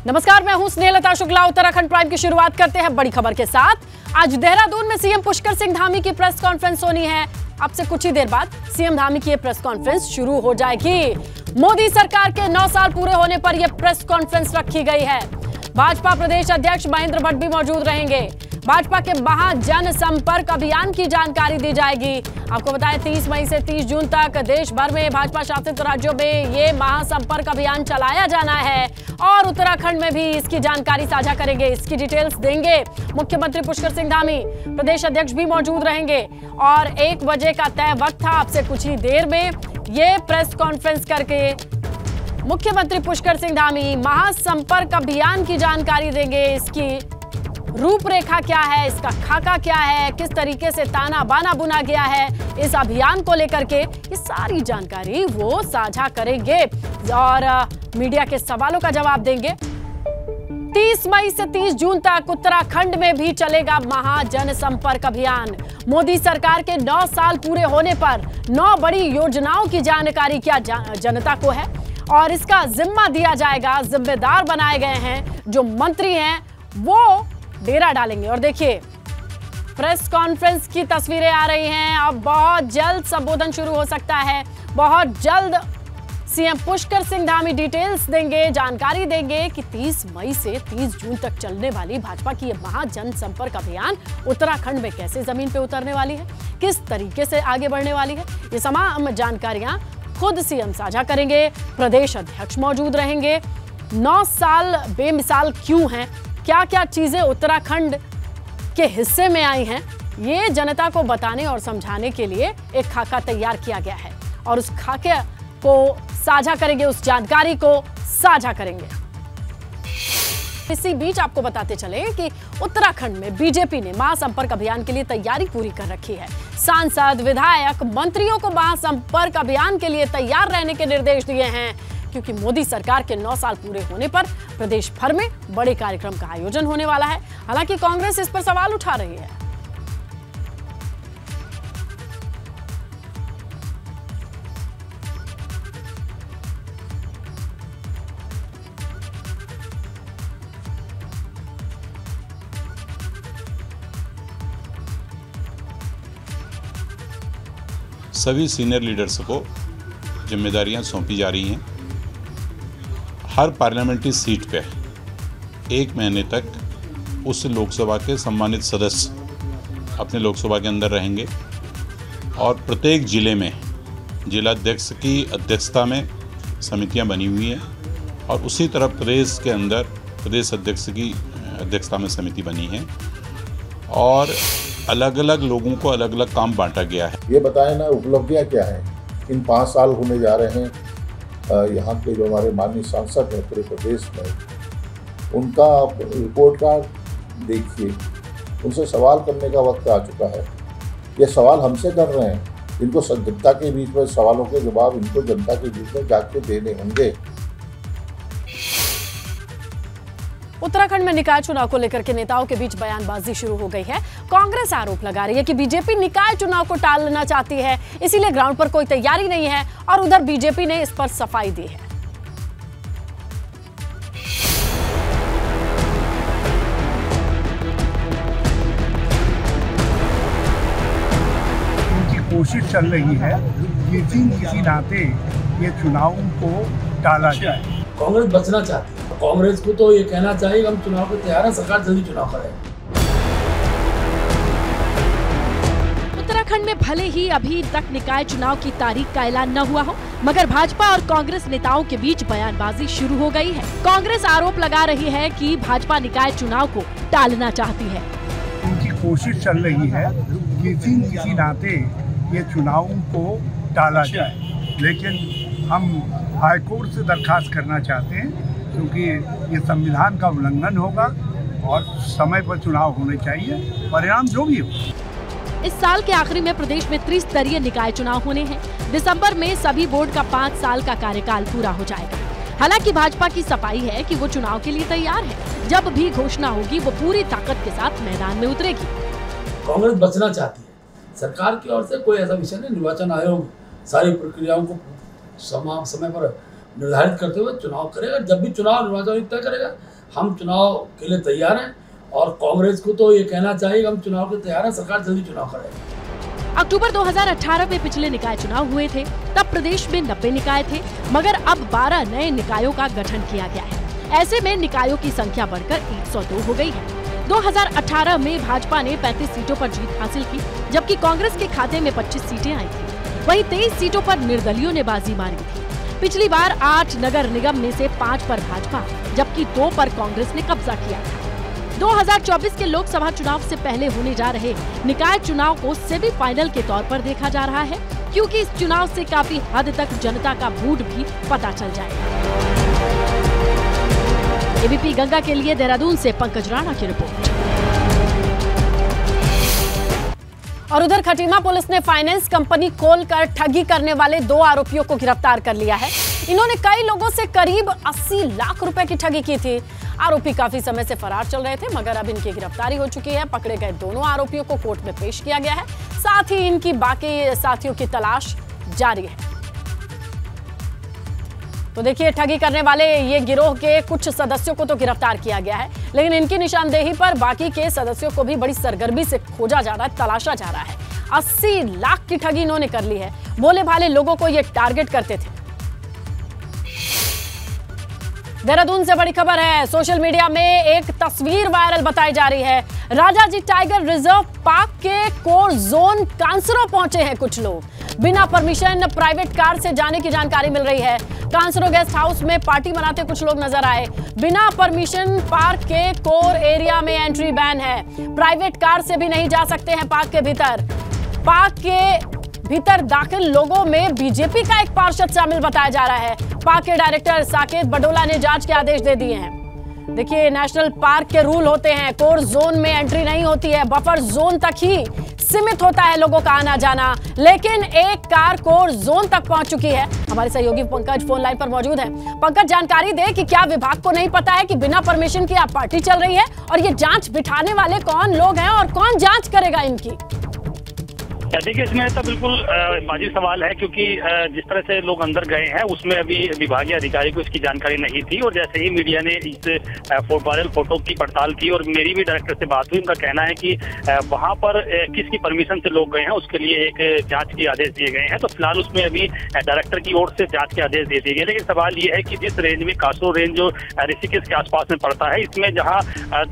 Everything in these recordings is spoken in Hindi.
नमस्कार, मैं हूं स्नेहलता शुक्ला। उत्तराखंड प्राइम की शुरुआत करते हैं बड़ी खबर के साथ। आज देहरादून में सीएम पुष्कर सिंह धामी की प्रेस कॉन्फ्रेंस होनी है। अब से कुछ ही देर बाद सीएम धामी की यह प्रेस कॉन्फ्रेंस शुरू हो जाएगी। मोदी सरकार के 9 साल पूरे होने पर यह प्रेस कॉन्फ्रेंस रखी गई है। भाजपा प्रदेश अध्यक्ष महेंद्र भट्ट भी मौजूद रहेंगे। भाजपा के महाजन संपर्क अभियान की जानकारी दी जाएगी। आपको बताएं 30 मई से 30 जून तक देश भर में भाजपा शासित राज्यों में ये महासंपर्क अभियान चलाया जाना है और उत्तराखंड में भी इसकी जानकारी साझा करेंगे। इसकी डिटेल्स देंगे मुख्यमंत्री पुष्कर सिंह धामी। प्रदेश अध्यक्ष भी मौजूद रहेंगे और 1 बजे का तय वक्त था। आपसे कुछ ही देर में ये प्रेस कॉन्फ्रेंस करके मुख्यमंत्री पुष्कर सिंह धामी महासंपर्क अभियान की जानकारी देंगे। इसकी रूपरेखा क्या है, इसका खाका क्या है, किस तरीके से ताना बाना बुना गया है, इस अभियान को लेकर के ये सारी जानकारी वो साझा करेंगे और मीडिया के सवालों का जवाब देंगे। 30 मई से 30 जून तक उत्तराखंड में भी चलेगा महाजन संपर्क अभियान। मोदी सरकार के 9 साल पूरे होने पर 9 बड़ी योजनाओं की जानकारी क्या जनता को है और इसका जिम्मा दिया जाएगा। जिम्मेदार बनाए गए हैं जो मंत्री हैं वो डेरा डालेंगे। और देखिए प्रेस कॉन्फ्रेंस की तस्वीरें आ रही हैं। अब बहुत जल्द संबोधन शुरू हो सकता है। बहुत जल्द सीएम पुष्कर सिंह धामी डिटेल्स देंगे, जानकारी देंगे कि 30 मई से 30 जून तक चलने वाली भाजपा की यह महाजन संपर्क अभियान उत्तराखंड में कैसे जमीन पे उतरने वाली है, किस तरीके से आगे बढ़ने वाली है। ये तमाम जानकारियां खुद सीएम साझा करेंगे। प्रदेश अध्यक्ष मौजूद रहेंगे। 9 साल बेमिसाल क्यों हैं, क्या क्या चीजें उत्तराखंड के हिस्से में आई हैं, ये जनता को बताने और समझाने के लिए एक खाका तैयार किया गया है और उस खाके को साझा करेंगे, उस जानकारी को साझा करेंगे। इसी बीच आपको बताते चले कि उत्तराखंड में बीजेपी ने महासंपर्क अभियान के लिए तैयारी पूरी कर रखी है। सांसद, विधायक, मंत्रियों को महासंपर्क अभियान के लिए तैयार रहने के निर्देश दिए हैं क्योंकि मोदी सरकार के 9 साल पूरे होने पर प्रदेश भर में बड़े कार्यक्रम का आयोजन होने वाला है। हालांकि कांग्रेस इस पर सवाल उठा रही है। सभी सीनियर लीडर्स को जिम्मेदारियां सौंपी जा रही हैं। हर पार्लियामेंट्री सीट पे 1 महीने तक उस लोकसभा के सम्मानित सदस्य अपने लोकसभा के अंदर रहेंगे और प्रत्येक जिले में जिलाध्यक्ष की अध्यक्षता में समितियां बनी हुई हैं और उसी तरह प्रदेश के अंदर प्रदेश अध्यक्ष की अध्यक्षता में समिति बनी है और अलग अलग लोगों को अलग अलग काम बांटा गया है। ये बताएं ना उपलब्धियां क्या हैं इन 5 साल होने जा रहे हैं। यहाँ के जो हमारे माननीय सांसद हैं पूरे प्रदेश में, उनका रिपोर्ट कार्ड देखिए। उनसे सवाल करने का वक्त आ चुका है। ये सवाल हमसे कर रहे हैं, इनको जनता के बीच में सवालों के जवाब इनको जनता के बीच में जाके देने होंगे। उत्तराखंड में निकाय चुनाव को लेकर के नेताओं के बीच बयानबाजी शुरू हो गई है। कांग्रेस आरोप लगा रही है कि बीजेपी निकाय चुनाव को टालना चाहती है, इसीलिए ग्राउंड पर कोई तैयारी नहीं है और उधर बीजेपी ने इस पर सफाई दी है। उनकी कोशिश चल रही है कि किसी नाते ये चुनाव को टाला जाए। कांग्रेस बचना चाहती है। कांग्रेस को तो ये कहना चाहिए हम चुनाव को तैयार हैं, सरकार जल्दी चुनाव करे। उत्तराखंड में भले ही अभी तक निकाय चुनाव की तारीख का ऐलान न हुआ हो, मगर भाजपा और कांग्रेस नेताओं के बीच बयानबाजी शुरू हो गई है। कांग्रेस आरोप लगा रही है कि भाजपा निकाय चुनाव को टालना चाहती है। उनकी कोशिश चल रही है कि किसी नाते ये चुनाव को टाला जाए, लेकिन हम हाईकोर्ट से दरखास्त करना चाहते हैं क्योंकि ये संविधान का उल्लंघन होगा और समय पर चुनाव होने चाहिए, परिणाम जो भी हो। इस साल के आखिरी में प्रदेश में त्रिस्तरीय निकाय चुनाव होने हैं। दिसंबर में सभी बोर्ड का 5 साल का कार्यकाल पूरा हो जाएगा। हालांकि भाजपा की सफाई है कि वो चुनाव के लिए तैयार है। जब भी घोषणा होगी वो पूरी ताकत के साथ मैदान में उतरेगी। कांग्रेस बचना चाहती है। सरकार की ओर से कोई ऐसा विषय नहीं। निर्वाचन आयोग सारी प्रक्रियाओं को समय पर निर्धारित करते हुए चुनाव करेगा। जब भी चुनाव निर्वाचन आयोग तय करेगा हम चुनाव के लिए तैयार हैं और कांग्रेस को तो ये कहना चाहिए कि हम चुनाव के लिए तैयार हैं, सरकार जल्दी चुनाव करेगी। अक्टूबर 2018 में पिछले निकाय चुनाव हुए थे, तब प्रदेश में 90 निकाय थे, मगर अब 12 नए निकायों का गठन किया गया है। ऐसे में निकायों की संख्या बढ़कर 102 हो गई है। 2018 में भाजपा ने 35 सीटों पर जीत हासिल की, जबकि कांग्रेस के खाते में 25 सीटें आई थी। वहीं 23 सीटों पर निर्दलियों ने बाजी मारी थी। पिछली बार 8 नगर निगम में से 5 पर भाजपा, जबकि 2 पर कांग्रेस ने कब्जा किया था। 2024 के लोकसभा चुनाव से पहले होने जा रहे निकाय चुनाव को सेमीफाइनल के तौर पर देखा जा रहा है, क्योंकि इस चुनाव से काफी हद तक जनता का मूड भी पता चल जाएगा। एबीपी गंगा के लिए देहरादून से पंकज राणा की रिपोर्ट। और उधर खटीमा पुलिस ने फाइनेंस कंपनी खोलकर ठगी करने वाले 2 आरोपियों को गिरफ्तार कर लिया है। इन्होंने कई लोगों से करीब 80 लाख रुपए की ठगी की थी। आरोपी काफी समय से फरार चल रहे थे, मगर अब इनकी गिरफ्तारी हो चुकी है। पकड़े गए दोनों आरोपियों को कोर्ट में पेश किया गया है। साथ ही इनकी बाकी साथियों की तलाश जारी है। तो देखिए, ठगी करने वाले ये गिरोह के कुछ सदस्यों को तो गिरफ्तार किया गया है, लेकिन इनकी निशानदेही पर बाकी के सदस्यों को भी बड़ी सरगर्मी से खोजा जा रहा है, तलाशा जा रहा है। 80 लाख की ठगी इन्होंने कर ली है। भोले भाले लोगों को ये टारगेट करते थे। देहरादून से बड़ी खबर है। सोशल मीडिया में एक तस्वीर वायरल बताई जा रही है। राजाजी टाइगर रिजर्व पार्क के कोर जोन कांसरो पहुंचे हैं कुछ लोग। बिना परमिशन प्राइवेट कार से जाने की जानकारी मिल रही है। कांसरो गेस्ट हाउस में पार्टी मनाते कुछ लोग नजर आए। बिना परमिशन पार्क के कोर एरिया में एंट्री बैन है। प्राइवेट कार से भी नहीं जा सकते हैं पार्क के भीतर। पार्क के भीतर दाखिल लोगों में बीजेपी का एक पार्षद शामिल बताया जा रहा है। पार्क के डायरेक्टर साकेत बडोला ने जांच के आदेश दे दिए हैं। देखिए, नेशनल पार्क के रूल होते हैं, कोर जोन में एंट्री नहीं होती है, बफर जोन तक ही सीमित होता है लोगों का आना जाना। लेकिन एक कार कोर जोन तक पहुंच चुकी है। हमारे सहयोगी पंकज फोन लाइन पर मौजूद हैं। पंकज, जानकारी दे कि क्या विभाग को नहीं पता है कि बिना परमिशन के आप पार्टी चल रही है, और ये जांच बिठाने वाले कौन लोग हैं और कौन जांच करेगा इनकी? देखिए, इसमें तो बिल्कुल वाजिब सवाल है, क्योंकि जिस तरह से लोग अंदर गए हैं उसमें अभी विभागीय अधिकारी को इसकी जानकारी नहीं थी। और जैसे ही मीडिया ने इस वायरल फोटो की पड़ताल की और मेरी भी डायरेक्टर से बात हुई, उनका कहना है कि वहां पर किसकी परमिशन से लोग गए हैं उसके लिए एक जांच के आदेश दिए गए हैं। तो फिलहाल उसमें अभी डायरेक्टर की ओर से जांच के आदेश दे दिए गए। लेकिन सवाल ये है कि जिस रेंज में कासरो रेंज जो ऋषिकेश के आसपास में पड़ता है, इसमें जहाँ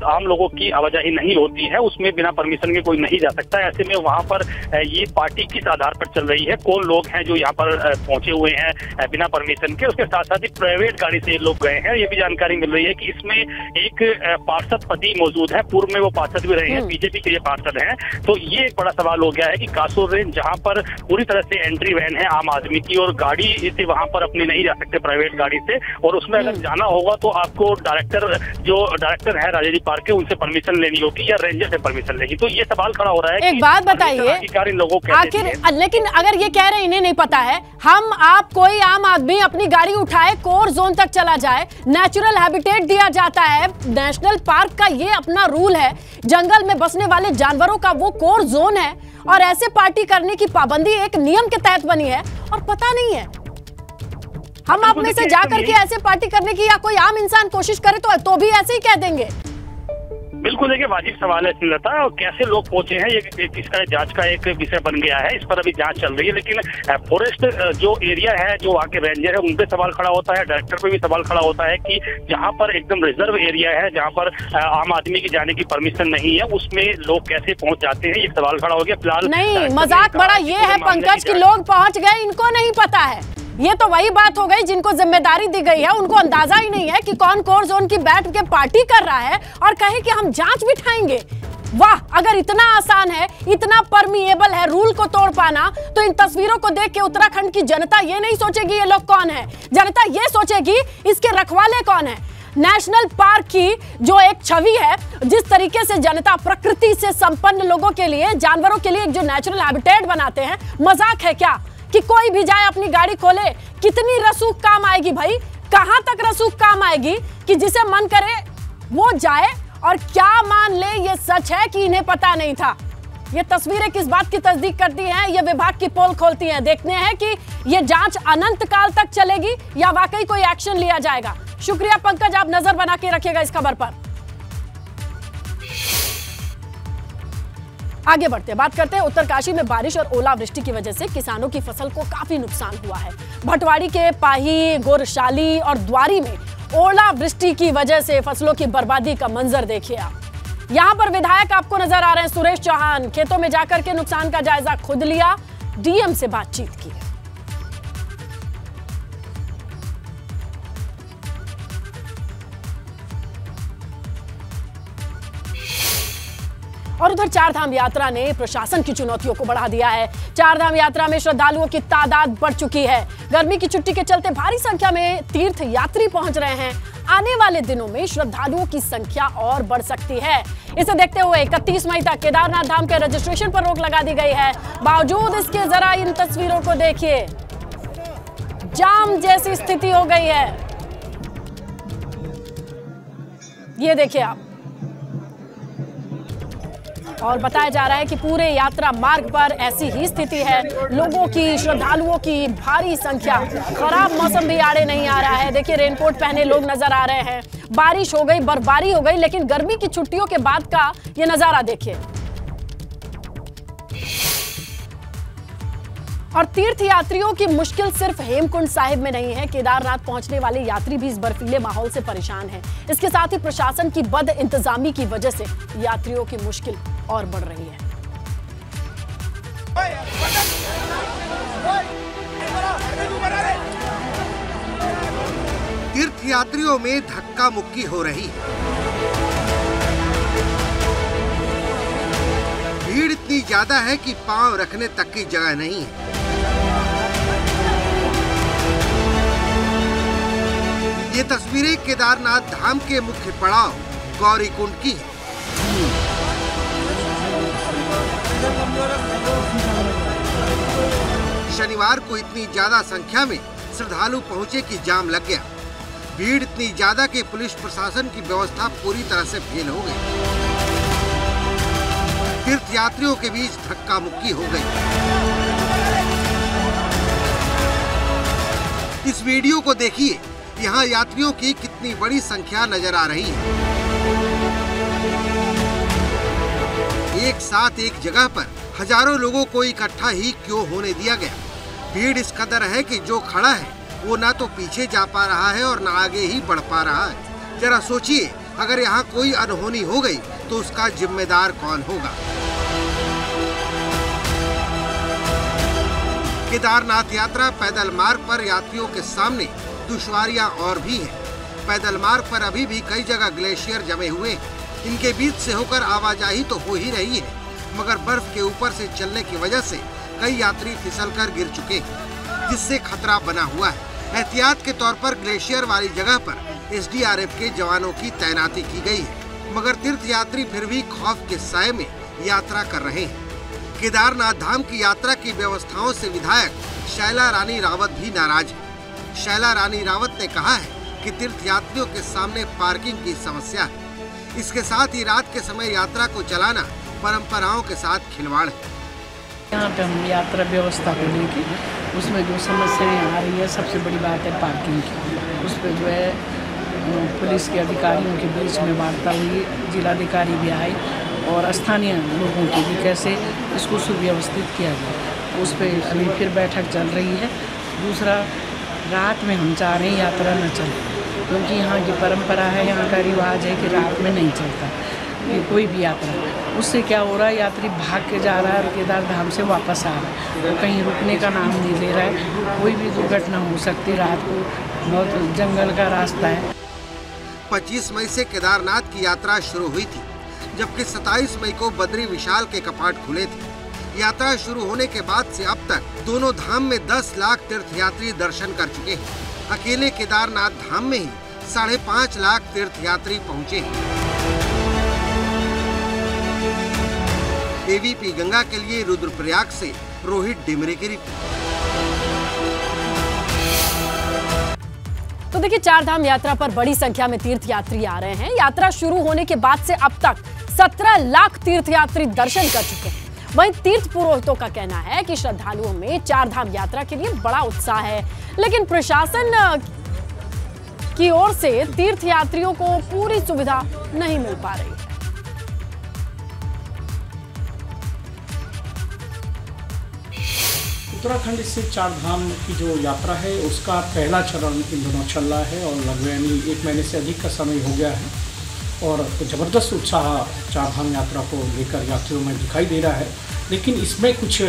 आम लोगों की आवाजाही नहीं होती है उसमें बिना परमिशन के कोई नहीं जा सकता। ऐसे में वहां पर ये पार्टी किस आधार पर चल रही है, कौन लोग हैं जो यहाँ पर पहुंचे हुए हैं बिना परमिशन के, उसके साथ साथ ही प्राइवेट गाड़ी से लोग गए हैं। ये भी जानकारी मिल रही है कि इसमें एक पार्षद पति मौजूद है, पूर्व में वो पार्षद भी रहे हैं, बीजेपी के लिए पार्षद हैं। तो ये एक बड़ा सवाल हो गया है कि कासोर रेंज जहाँ पर पूरी तरह से एंट्री वैन है आम आदमी की, और गाड़ी से वहां पर अपने नहीं जा सकते प्राइवेट गाड़ी से, और उसमें अगर जाना होगा तो आपको डायरेक्टर है राजाजी पार्क के, उनसे परमिशन लेनी होगी या रेंजर से परमिशन लेगी। तो ये सवाल खड़ा हो रहा है। एक बात बताइए, लोगों आखिर लेकिन अगर ये कह रहे हैं इन्हें नहीं पता है, हम आप कोई आम आदमी अपनी गाड़ी उठाए कोर जोन तक चला जाए, नेचुरल हैबिटेट दिया जाता है, नेशनल पार्क का ये अपना रूल है, जंगल में बसने वाले जानवरों का वो कोर जोन है, और ऐसे पार्टी करने की पाबंदी एक नियम के तहत बनी है और पता नहीं है। हम आप में से जाकर के ऐसे पार्टी करने की या कोई आम इंसान कोशिश करे तो भी ऐसे ही कह देंगे। बिल्कुल, देखिए वाजिब सवाल है स्नेहलता, और कैसे लोग पहुंचे हैं ये इसका जांच का एक विषय बन गया है। इस पर अभी जांच चल रही है। लेकिन फॉरेस्ट जो एरिया है, जो वहाँ के रेंजर है, उन पे सवाल खड़ा होता है, डायरेक्टर पे भी सवाल खड़ा होता है कि जहाँ पर एकदम रिजर्व एरिया है, जहाँ पर आम आदमी की जाने की परमिशन नहीं है, उसमें लोग कैसे पहुंच जाते हैं, ये सवाल खड़ा हो गया। फिलहाल नहीं, मजाक बड़ा ये है पंकज कि लोग पहुंच गए, इनको नहीं पता है। ये तो वही बात हो गई, जिनको जिम्मेदारी दी गई है उनको अंदाजा ही नहीं है कि कौन कोर जोन की बैठ के पार्टी कर रहा है और कहे कि हम जांच बिठाएंगे। वाह, अगर इतना आसान है, इतना परमिएबल है रूल को तोड़ पाना, तो इन तस्वीरों को देख के उत्तराखंड की जनता ये नहीं सोचेगी ये लोग कौन है, जनता ये सोचेगी इसके रखवाले कौन है। नेशनल पार्क की जो एक छवि है, जिस तरीके से जनता प्रकृति से संपन्न लोगों के लिए, जानवरों के लिए एक जो नेचुरल हैबिटेट बनाते हैं, मजाक है क्या कि कोई भी जाए अपनी गाड़ी खोले? कितनी रसूख काम आएगी भाई, कहां तक रसूख काम आएगी कि जिसे मन करे वो जाए और क्या मान ले ये सच है कि इन्हें पता नहीं था। ये तस्वीरें किस बात की तस्दीक करती हैं, ये विभाग की पोल खोलती हैं। देखते हैं कि ये जांच अनंत काल तक चलेगी या वाकई कोई एक्शन लिया जाएगा। शुक्रिया पंकज, आप नजर बना के रखिएगा इस खबर पर। आगे बढ़ते बात करते हैं उत्तरकाशी में बारिश और ओलावृष्टि की वजह से किसानों की फसल को काफी नुकसान हुआ है। भटवाड़ी के पाही, गोरशाली और द्वारी में ओलावृष्टि की वजह से फसलों की बर्बादी का मंजर देखिए आप। यहां पर विधायक आपको नजर आ रहे हैं सुरेश चौहान, खेतों में जाकर के नुकसान का जायजा खुद लिया, डीएम से बातचीत की। और उधर चारधाम यात्रा ने प्रशासन की चुनौतियों को बढ़ा दिया है। चारधाम यात्रा में श्रद्धालुओं की तादाद बढ़ चुकी है। गर्मी की छुट्टी के चलते भारी संख्या में तीर्थ यात्री पहुंच रहे हैं। आने वाले दिनों में श्रद्धालुओं की संख्या और बढ़ सकती है। इसे देखते हुए 31 मई तक केदारनाथ धाम के रजिस्ट्रेशन पर रोक लगा दी गई है। बावजूद इसके जरा इन तस्वीरों को देखिए, जाम जैसी स्थिति हो गई है। ये देखिए आप, और बताया जा रहा है कि पूरे यात्रा मार्ग पर ऐसी ही स्थिति है। लोगों की, श्रद्धालुओं की भारी संख्या। खराब मौसम भी आड़े नहीं आ रहा है। देखिए रेनकोट पहने लोग नजर आ रहे हैं। बारिश हो गई, बर्फबारी हो गई, लेकिन गर्मी की छुट्टियों के बाद का ये नजारा देखिए। और तीर्थ यात्रियों की मुश्किल सिर्फ हेमकुंड साहिब में नहीं है। केदारनाथ पहुंचने वाले यात्री भी इस बर्फीले माहौल से परेशान हैं। इसके साथ ही प्रशासन की बद इंतजामी की वजह से यात्रियों की मुश्किल और बढ़ रही है। तीर्थ यात्रियों में धक्का मुक्की हो रही है। भीड़ इतनी ज्यादा है कि पांव रखने तक की जगह नहीं है। ये तस्वीरें केदारनाथ धाम के मुख्य पड़ाव गौरीकुंड की है। शनिवार को इतनी ज्यादा संख्या में श्रद्धालु पहुंचे कि जाम लग गया। भीड़ इतनी ज्यादा कि पुलिस प्रशासन की व्यवस्था पूरी तरह से फेल हो गई। तीर्थ यात्रियों के बीच धक्का मुक्की हो गई। इस वीडियो को देखिए, यहाँ यात्रियों की कितनी बड़ी संख्या नजर आ रही है। एक साथ एक जगह पर हजारों लोगों को इकट्ठा ही क्यों होने दिया गया? भीड़ इस कदर है कि जो खड़ा है वो ना तो पीछे जा पा रहा है और ना आगे ही बढ़ पा रहा है। जरा सोचिए, अगर यहाँ कोई अनहोनी हो गई तो उसका जिम्मेदार कौन होगा? केदारनाथ यात्रा पैदल मार्ग पर यात्रियों के सामने दुश्वारियां और भी हैं। पैदल मार्ग पर अभी भी कई जगह ग्लेशियर जमे हुए हैं। इनके बीच से होकर आवाजाही तो हो ही रही है, मगर बर्फ के ऊपर से चलने की वजह से कई यात्री फिसलकर गिर चुके हैं, जिससे खतरा बना हुआ है। एहतियात के तौर पर ग्लेशियर वाली जगह पर एसडीआरएफ के जवानों की तैनाती की गई है, मगर तीर्थ यात्री फिर भी खौफ के साए में यात्रा कर रहे हैं। केदारनाथ धाम की यात्रा की व्यवस्थाओं से विधायक शैला रानी रावत भी नाराज है। शैला रानी रावत ने कहा है कि तीर्थ यात्रियों के सामने पार्किंग की समस्या है। इसके साथ ही रात के समय यात्रा को चलाना परंपराओं के साथ खिलवाड़ है। यहाँ पे हम यात्रा व्यवस्था को लेकर उसमें जो समस्याएं आ रही है, सबसे बड़ी बात है पार्किंग की। उस पर जो है पुलिस के अधिकारियों के बीच में वार्ता हुई, जिलाधिकारी भी आए और स्थानीय लोगों की भी कैसे इसको सुव्यवस्थित किया जाए, उस पर अभी फिर बैठक चल रही है। दूसरा, रात में हम चाह रहे हैं यात्रा न चले, क्योंकि यहाँ की परंपरा है, यहाँ का रिवाज है कि रात में नहीं चलता ये कोई भी यात्रा। उससे क्या हो रहा है, यात्री भाग के जा रहा है और केदार धाम से वापस आ रहा है, वो कहीं रुकने का नाम नहीं ले रहा है। कोई भी दुर्घटना हो सकती, रात को बहुत जंगल का रास्ता है। 25 मई से केदारनाथ की यात्रा शुरू हुई थी, जबकि 27 मई को बद्री विशाल के कपाट खुले थे। यात्रा शुरू होने के बाद से अब तक दोनों धाम में 10 लाख तीर्थयात्री दर्शन कर चुके हैं। अकेले केदारनाथ धाम में ही 5.5 लाख तीर्थयात्री पहुँचे हैं। एबीपी गंगा के लिए रुद्रप्रयाग से रोहित डिमरे की रिपोर्ट। तो देखिए, चारधाम यात्रा पर बड़ी संख्या में तीर्थयात्री आ रहे हैं। यात्रा शुरू होने के बाद से अब तक 17 लाख तीर्थयात्री दर्शन कर चुके हैं। वहीं तीर्थ पुरोहितों का कहना है कि श्रद्धालुओं में चारधाम यात्रा के लिए बड़ा उत्साह है, लेकिन प्रशासन की ओर से तीर्थयात्रियों को पूरी सुविधा नहीं मिल पा रही है। उत्तराखंड से चार धाम की जो यात्रा है उसका पहला चरण इन दिनों चल रहा है और लगभग यानी 1 महीने से अधिक का समय हो गया है और ज़बरदस्त उत्साह चार धाम यात्रा को लेकर यात्रियों में दिखाई दे रहा है। लेकिन इसमें कुछ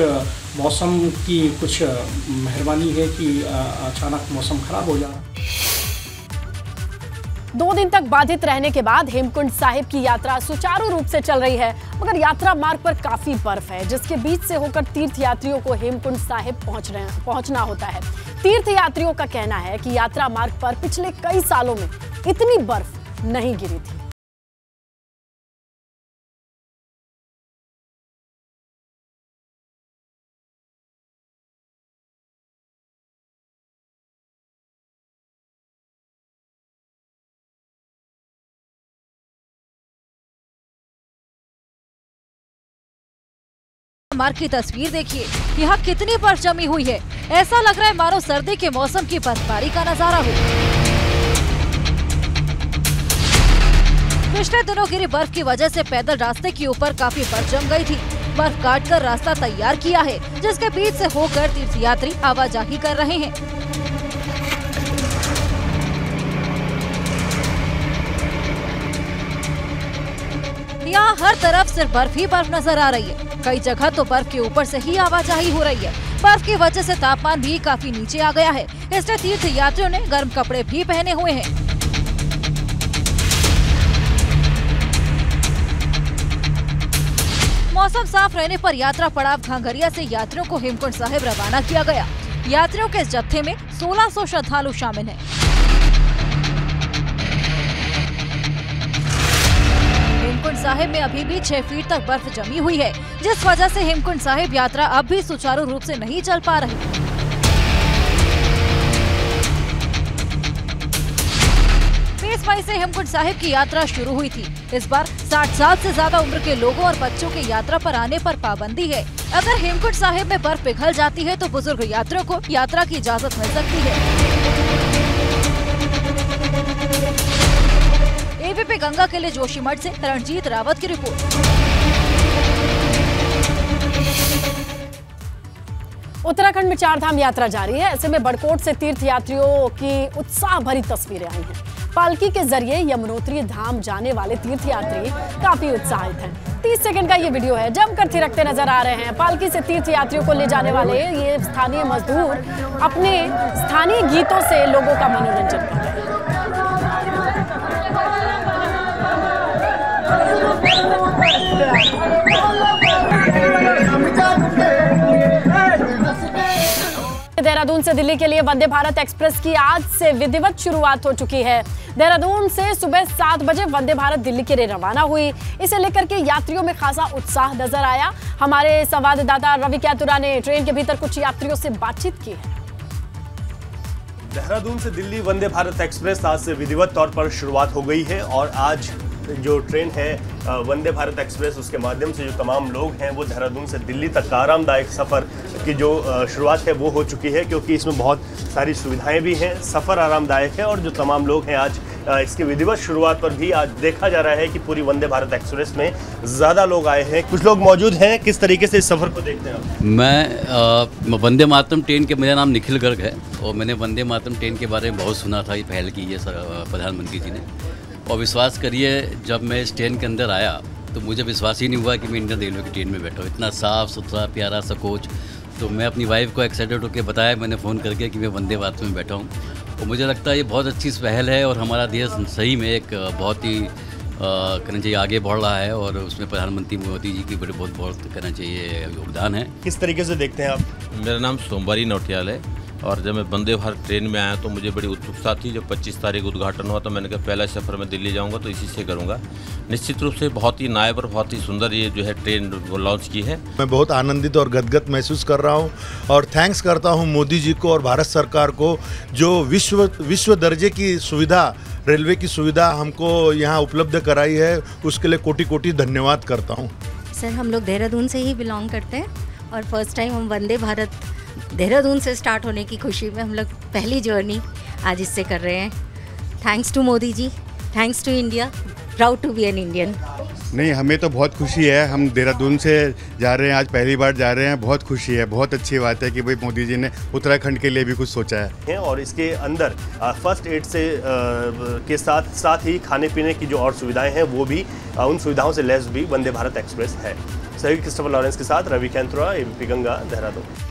मौसम की कुछ मेहरबानी है कि अचानक मौसम खराब हो जा रहा है। 2 दिन तक बाधित रहने के बाद हेमकुंड साहिब की यात्रा सुचारू रूप से चल रही है, मगर यात्रा मार्ग पर काफी बर्फ है जिसके बीच से होकर तीर्थयात्रियों को हेमकुंड साहिब पहुंचना होता है। तीर्थयात्रियों का कहना है कि यात्रा मार्ग पर पिछले कई सालों में इतनी बर्फ नहीं गिरी थी। मार्ग की तस्वीर देखिए, यहाँ कितनी बर्फ जमी हुई है। ऐसा लग रहा है मानो सर्दी के मौसम की बर्फबारी का नजारा हो। पिछले दिनों गिरी बर्फ की वजह से पैदल रास्ते के ऊपर काफी बर्फ जम गई थी। बर्फ काटकर रास्ता तैयार किया है जिसके बीच से होकर तीर्थयात्री आवाजाही कर रहे हैं। यहाँ हर तरफ सिर्फ बर्फ ही बर्फ नजर आ रही है। कई जगह तो बर्फ के ऊपर से ही आवाजाही हो रही है। बर्फ की वजह से तापमान भी काफी नीचे आ गया है, इसलिए तीर्थ यात्रियों ने गर्म कपड़े भी पहने हुए हैं। मौसम साफ रहने पर यात्रा पड़ाव घांघरिया से यात्रियों को हेमकुंड साहिब रवाना किया गया। यात्रियों के इस जत्थे में 1600 श्रद्धालु शामिल हैं। हेमकुंड साहिब में अभी भी 6 फीट तक बर्फ जमी हुई है, जिस वजह से हेमकुंड साहिब यात्रा अब भी सुचारू रूप से नहीं चल पा रही। मई से हेमकुंड साहिब की यात्रा शुरू हुई थी। इस बार 60 साल से ज्यादा उम्र के लोगों और बच्चों के यात्रा पर आने पर पाबंदी है। अगर हेमकुंड साहिब में बर्फ पिघल जाती है तो बुजुर्ग यात्रियों को यात्रा की इजाजत मिल सकती है। एबीपी गंगा के लिए जोशीमठ से रणजीत रावत की रिपोर्ट। उत्तराखंड में चारधाम यात्रा जारी है। ऐसे में बड़कोट से तीर्थयात्रियों की उत्साह भरी तस्वीरें आई हैं। पालकी के जरिए यमुनोत्री धाम जाने वाले तीर्थयात्री काफी उत्साहित हैं। 30 सेकंड का ये वीडियो है, जमकर थिरकते नजर आ रहे हैं। पालकी से तीर्थयात्रियों को ले जाने वाले ये स्थानीय मजदूर अपने स्थानीय गीतों से लोगों का मनोरंजन कर रहे हैं। देहरादून से दिल्ली के लिए वंदे भारत एक्सप्रेस की आज से विधिवत शुरुआत हो चुकी है। देहरादून से सुबह 7 बजे वंदे भारत दिल्ली के लिए रवाना हुई। इसे लेकर के यात्रियों में खासा उत्साह नजर आया। हमारे संवाददाता रवि कैतुरा ने ट्रेन के भीतर कुछ यात्रियों से बातचीत की है। देहरादून से दिल्ली वंदे भारत एक्सप्रेस आज से विधिवत तौर पर शुरुआत हो गई है और आज जो ट्रेन है वंदे भारत एक्सप्रेस, उसके माध्यम से जो तमाम लोग हैं वो देहरादून से दिल्ली तक का आरामदायक सफ़र की जो शुरुआत है वो हो चुकी है, क्योंकि इसमें बहुत सारी सुविधाएं भी हैं, सफ़र आरामदायक है और जो तमाम लोग हैं आज इसकी विधिवत शुरुआत पर भी आज देखा जा रहा है कि पूरी वंदे भारत एक्सप्रेस में ज़्यादा लोग आए हैं। कुछ लोग मौजूद हैं, किस तरीके से इस सफ़र को देखते हैं आप? मैं वंदे मातरम ट्रेन के, मेरा नाम निखिल गर्ग है और मैंने वंदे मातरम ट्रेन के बारे में बहुत सुना था। ये पहल की है प्रधानमंत्री जी ने, और विश्वास करिए जब मैं इस ट्रेन के अंदर आया तो मुझे विश्वास ही नहीं हुआ कि मैं इंडियन रेलवे की ट्रेन में बैठा हूँ। इतना साफ़ सुथरा प्यारा सा कोच। तो मैं अपनी वाइफ को एक्साइटेड होकर बताया, मैंने फ़ोन करके कि मैं वंदे भारत में बैठा हूँ। और मुझे लगता है ये बहुत अच्छी पहल है और हमारा देश सही में एक बहुत ही कहना चाहिए आगे बढ़ रहा है और उसमें प्रधानमंत्री मोदी जी की बहुत कहना चाहिए योगदान है। किस तरीके से देखते हैं आप? मेरा नाम सोमवारी नौटियाल है और जब मैं वंदे भारत ट्रेन में आया तो मुझे बड़ी उत्सुकता थी। जब 25 तारीख उद्घाटन हुआ तो मैंने कहा पहला सफ़र मैं दिल्ली जाऊंगा तो इसी से करूंगा। निश्चित रूप से बहुत ही नायाब और बहुत ही सुंदर ये जो है ट्रेन वो लॉन्च की है। मैं बहुत आनंदित और गदगद महसूस कर रहा हूं और थैंक्स करता हूं मोदी जी को और भारत सरकार को, जो विश्व दर्जे की सुविधा, रेलवे की सुविधा हमको यहाँ उपलब्ध कराई है। उसके लिए कोटि कोटि धन्यवाद करता हूँ। सर, हम लोग देहरादून से ही बिलोंग करते हैं और फर्स्ट टाइम हम वंदे भारत देहरादून से स्टार्ट होने की खुशी में हम लोग पहली जर्नी आज इससे कर रहे हैं। Thanks to Modi ji, thanks to India, proud to be an Indian. नहीं, हमें तो बहुत खुशी है। हम देहरादून से जा रहे हैं, आज पहली बार जा रहे हैं। बहुत खुशी है, बहुत अच्छी बात है कि भाई मोदी जी ने उत्तराखंड के लिए भी कुछ सोचा है। और इसके अंदर फर्स्ट एड से के साथ ही खाने पीने की जो और सुविधाएं हैं वो भी उन सुविधाओं से लैस भी वंदे भारत एक्सप्रेस है। सहयोगी क्रिस्टोफर लॉरेंस के साथ रवि कैंथ्रा, एबीपी गंगा, देहरादून।